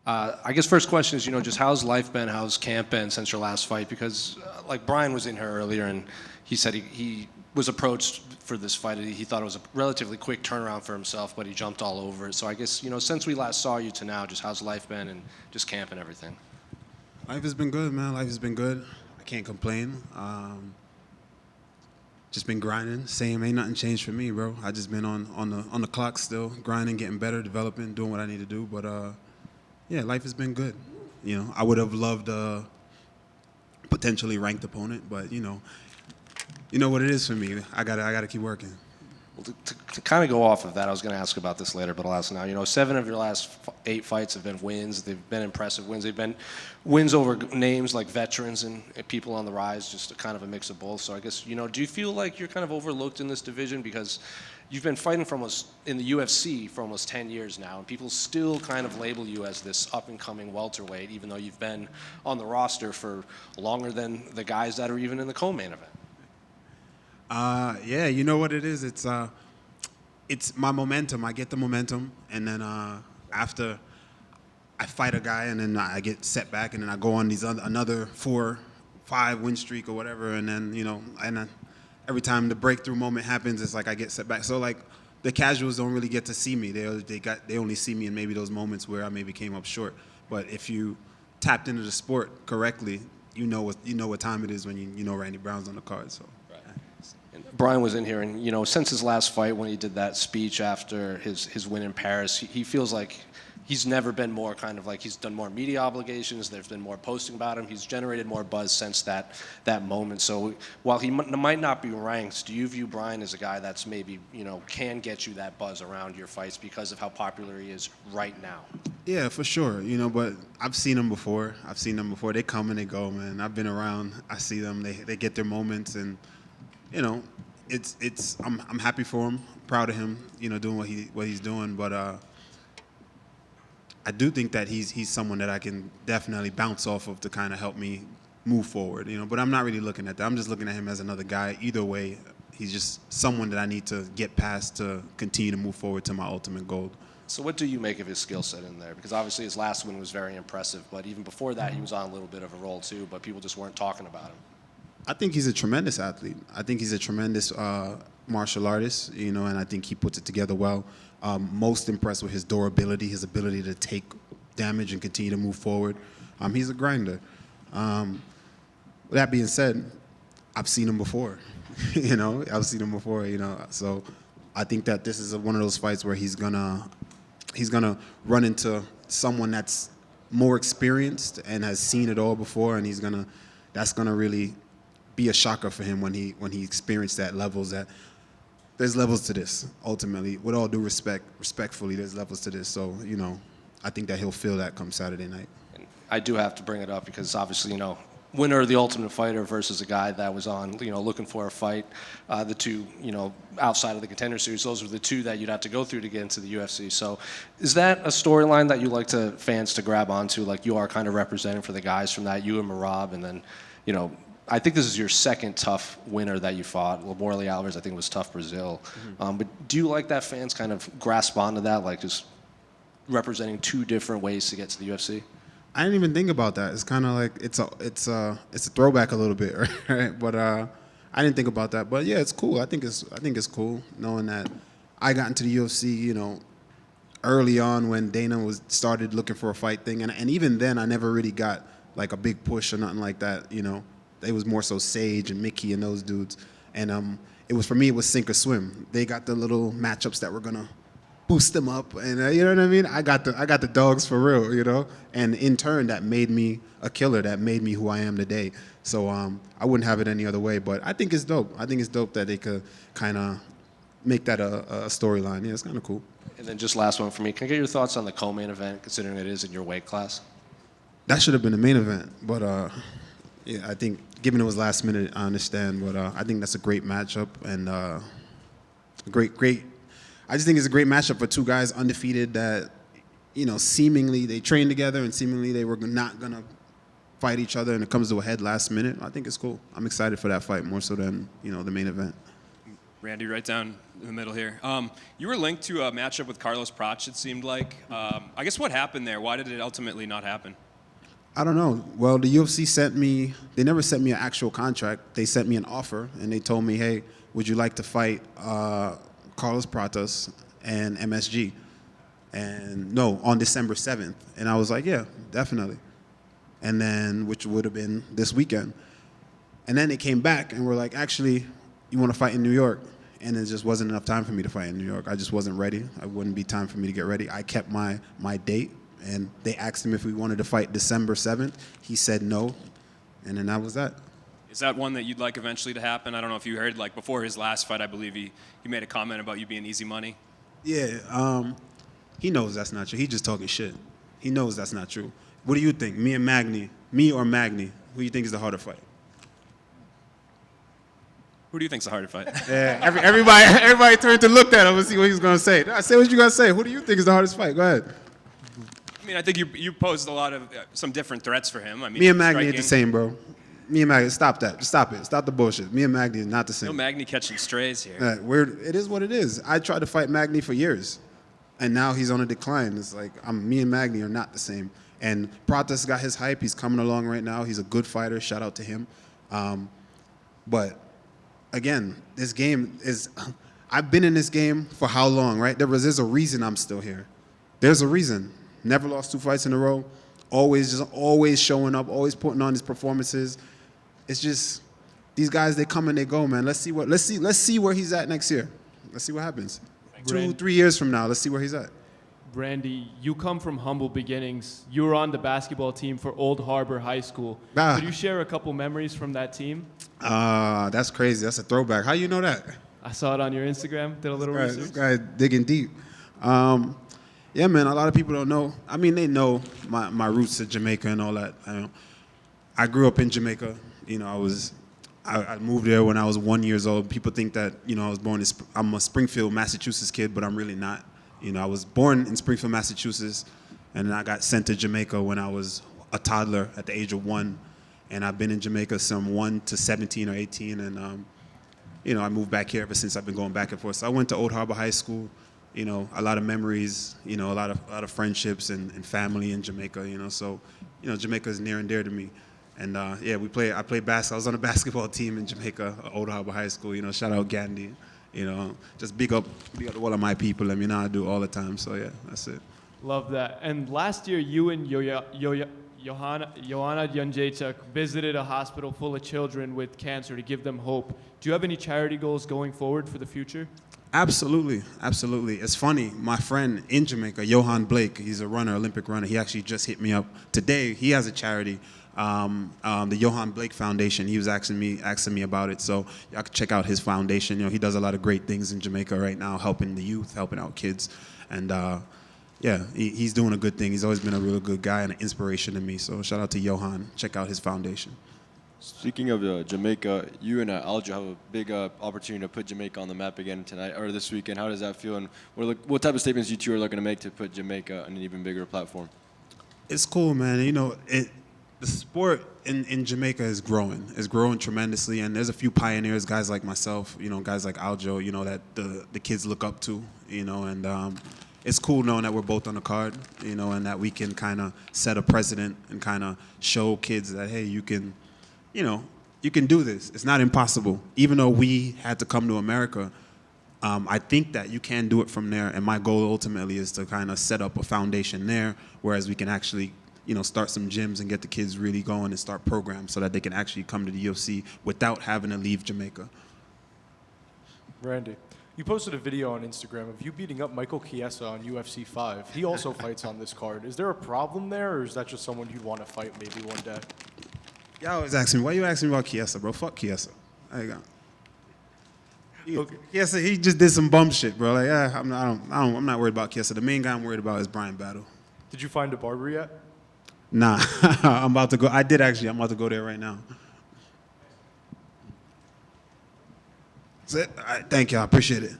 I guess first question is, just how's life been? How's camp been since your last fight? Because like Bryan was in here earlier, and he said he was approached for this fight. He thought it was a relatively quick turnaround for himself, but he jumped all over it. So I guess, since we last saw you to now, just how's life been and just camp and everything? Life has been good, man. Life has been good. I can't complain. Just been grinding. Same, ain't nothing changed for me, bro. I just been on the clock still, grinding, getting better, developing, doing what I need to do. But yeah, life has been good. I would have loved a potentially ranked opponent, but you know what it is for me. I gotta keep working. Well, to kind of go off of that, I was going to ask about this later, but I'll ask now. 7 of your last 8 fights have been wins. They've been impressive wins. They've been wins over names like veterans and people on the rise, just a kind of a mix of both. So I guess, do you feel like you're kind of overlooked in this division because you've been fighting in the UFC for almost 10 years now, and people still kind of label you as this up-and-coming welterweight, even though you've been on the roster for longer than the guys that are even in the co-main event? Yeah, you know what it is? It's my momentum. I get the momentum, and then after I fight a guy, and then I get set back, and then I go on another 4, 5 win streak or whatever, and then every time the breakthrough moment happens, it's like I get set back. So like the casuals don't really get to see me. They only see me in maybe those moments where I maybe came up short. But if you tapped into the sport correctly, you know what time it is when you know Randy Brown's on the card. So. Bryan was in here, and since his last fight, when he did that speech after his win in Paris, he feels like he's never been more kind of like he's done more media obligations. There's been more posting about him. He's generated more buzz since that moment. So while he might not be ranked, do you view Bryan as a guy that's maybe can get you that buzz around your fights because of how popular he is right now? Yeah, for sure. But I've seen them before. They come and they go, man. I've been around. I see them. They get their moments, and I'm happy for him, proud of him, doing what he's doing. But I do think that he's someone that I can definitely bounce off of to kind of help me move forward. But I'm not really looking at that. I'm just looking at him as another guy. Either way, he's just someone that I need to get past to continue to move forward to my ultimate goal. So what do you make of his skill set in there? Because obviously his last win was very impressive, but even before that he was on a little bit of a roll too, but people just weren't talking about him. I think he's a tremendous athlete. I think he's a tremendous martial artist, and I think he puts it together well. Most impressed with his durability, his ability to take damage and continue to move forward. He's a grinder. With that being said, I've seen him before. So I think that this is one of those fights where he's gonna run into someone that's more experienced and has seen it all before, and that's gonna really be a shocker for him when he experienced that there's levels to this. Ultimately, with all due respectfully, there's levels to this. So I think that he'll feel that come Saturday night. And I do have to bring it up because obviously winner of the Ultimate Fighter versus a guy that was on looking for a fight. The two outside of the Contender Series, those were the two that you'd have to go through to get into the UFC. So is that a storyline that you like fans to grab onto? Like you are kind of representing for the guys from that, you and Marab, and then I think this is your second tough winner that you fought. Morley Alvarez, I think, was tough Brazil. Mm-hmm. But do you like that fans kind of grasp onto that, like just representing 2 different ways to get to the UFC? I didn't even think about that. It's kind of like it's a throwback a little bit, right? But I didn't think about that. But yeah, it's cool. I think it's cool knowing that I got into the UFC, early on when Dana started looking for a fight thing, and even then I never really got like a big push or nothing like that. It was more so Sage and Mickey and those dudes. And it was sink or swim. They got the little matchups that were gonna boost them up, and you know what I mean. I got the dogs for real, And in turn, that made me a killer. That made me who I am today. So I wouldn't have it any other way. But I think it's dope. I think it's dope that they could kind of make that a storyline. Yeah, it's kind of cool. And then just last one for me. Can I get your thoughts on the co-main event, considering it is in your weight class? That should have been the main event, but yeah, I think given it was last minute, I understand, but I think that's a great matchup and great. I just think it's a great matchup for 2 guys undefeated that, seemingly they trained together and seemingly they were not gonna fight each other, and it comes to a head last minute. I think it's cool. I'm excited for that fight more so than the main event. Randy, right down in the middle here. You were linked to a matchup with Carlos Prates, it seemed like. I guess what happened there? Why did it ultimately not happen? I don't know. Well, the UFC they never sent me an actual contract. They sent me an offer, and they told me, hey, would you like to fight Carlos Prates and MSG? And no, on December 7th. And I was like, yeah, definitely. And then, which would have been this weekend. And then they came back and were like, actually, you want to fight in New York? And it just wasn't enough time for me to fight in New York. I just wasn't ready. It wouldn't be time for me to get ready. I kept my date, and they asked him if we wanted to fight December 7th. He said no, and then that was that. Is that one that you'd like eventually to happen? I don't know if you heard, like before his last fight, I believe he made a comment about you being easy money. Yeah, he knows that's not true. He's just talking shit. He knows that's not true. What do you think? Me or Magny? Who do you think is the harder fight? Who do you think's the harder fight? Yeah, everybody turned to look at him and see what he was going to say. I say what you going to say. Who do you think is the hardest fight? Go ahead. I mean, I think you posed a lot of some different threats for him. I mean, Me and Magny striking. are the same, bro. Me and Magny, stop that. Just stop it. Stop the bullshit. Me and Magny is not the same. No Magny catching strays here. It is what it is. I tried to fight Magny for years, and now he's on a decline. It's like me and Magny are not the same. And Prates got his hype. He's coming along right now. He's a good fighter. Shout out to him. But again, this game is. I've been in this game for how long, right? There's a reason I'm still here. There's a reason. Never lost 2 fights in a row. Always showing up. Always putting on his performances. It's just these guys. They come and they go, man. Let's see where he's at next year. Let's see what happens. 2-3 years from now, let's see where he's at. Brandy, you come from humble beginnings. You were on the basketball team for Old Harbor High School. Ah. Could you share a couple memories from that team? That's crazy. That's a throwback. How you know that? I saw it on your Instagram, did a little This research. guy digging deep. Yeah, man, a lot of people don't know. I mean, they know my roots to Jamaica and all that. I grew up in Jamaica. You know, I moved there when I was 1 year old. People think that, you know, I'm a Springfield, Massachusetts kid, but I'm really not. You know, I was born in Springfield, Massachusetts, and then I got sent to Jamaica when I was a toddler at the age of 1. And I've been in Jamaica from 1 to 17 or 18, and you know, I moved back here ever since. I've been going back and forth. So I went to Old Harbor High School. You know, a lot of memories. You know, a lot of friendships and family in Jamaica. You know, so you know, Jamaica is near and dear to me. And yeah, I played basketball. I was on a basketball team in Jamaica, Old Harbor High School. You know, shout out Gandhi. You know, just big up all of my people. I mean, I do all the time. So yeah, that's it. Love that. And last year, you and Johanna Jędrzejczyk visited a hospital full of children with cancer to give them hope. Do you have any charity goals going forward for the future? Absolutely. It's funny. My friend in Jamaica, Johan Blake, he's a runner, Olympic runner. He actually just hit me up today. He has a charity, the Johan Blake Foundation. He was asking me about it. So y'all can check out his foundation. You know, he does a lot of great things in Jamaica right now, helping the youth, helping out kids, and yeah, he's doing a good thing. He's always been a real good guy and an inspiration to me. So shout out to Johan. Check out his foundation. Speaking of Jamaica, you and Aljo have a big opportunity to put Jamaica on the map again tonight or this weekend. How does that feel, and what type of statements you two are looking to make to put Jamaica on an even bigger platform? It's cool, man. You know, the sport in Jamaica is growing. It's growing tremendously, and there's a few pioneers, guys like myself, you know, guys like Aljo, you know, that the kids look up to, you know, and it's cool knowing that we're both on the card, you know, and that we can kind of set a precedent and kind of show kids that, hey, you can do this. It's not impossible. Even though we had to come to America, I think that you can do it from there. And my goal ultimately is to kind of set up a foundation there, whereas we can actually, you know, start some gyms and get the kids really going and start programs so that they can actually come to the UFC without having to leave Jamaica. Randy, you posted a video on Instagram of you beating up Michael Chiesa on UFC 5. He also fights on this card. Is there a problem there, or is that just someone you'd want to fight maybe one day? Y'all always ask me, why you asking me about Chiesa, bro? Fuck Chiesa. There you go. Okay. Chiesa, he just did some bum shit, bro. Like, yeah, I'm not worried about Chiesa. The main guy I'm worried about is Bryan Battle. Did you find a barber yet? Nah, I'm about to go. I'm about to go there right now. That's it. All right, thank you. I appreciate it.